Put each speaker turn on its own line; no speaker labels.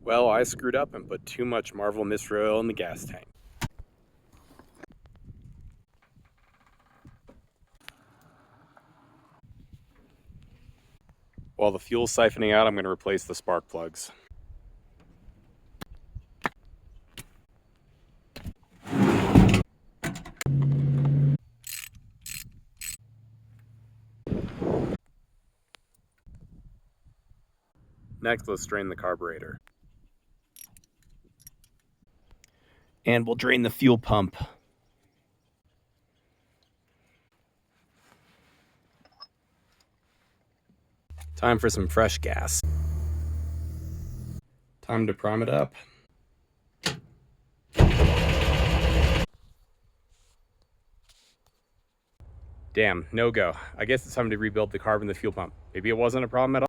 Well, I screwed up and put too much Marvel Mystery Oil in the gas tank. While the fuel's siphoning out, I'm going to replace the spark plugs. Next, let's drain the carburetor. And we'll drain the fuel pump. Time for some fresh gas. Time to prime it up. Damn, no go. I guess it's time to rebuild the carb in the fuel pump. Maybe it wasn't a problem at all.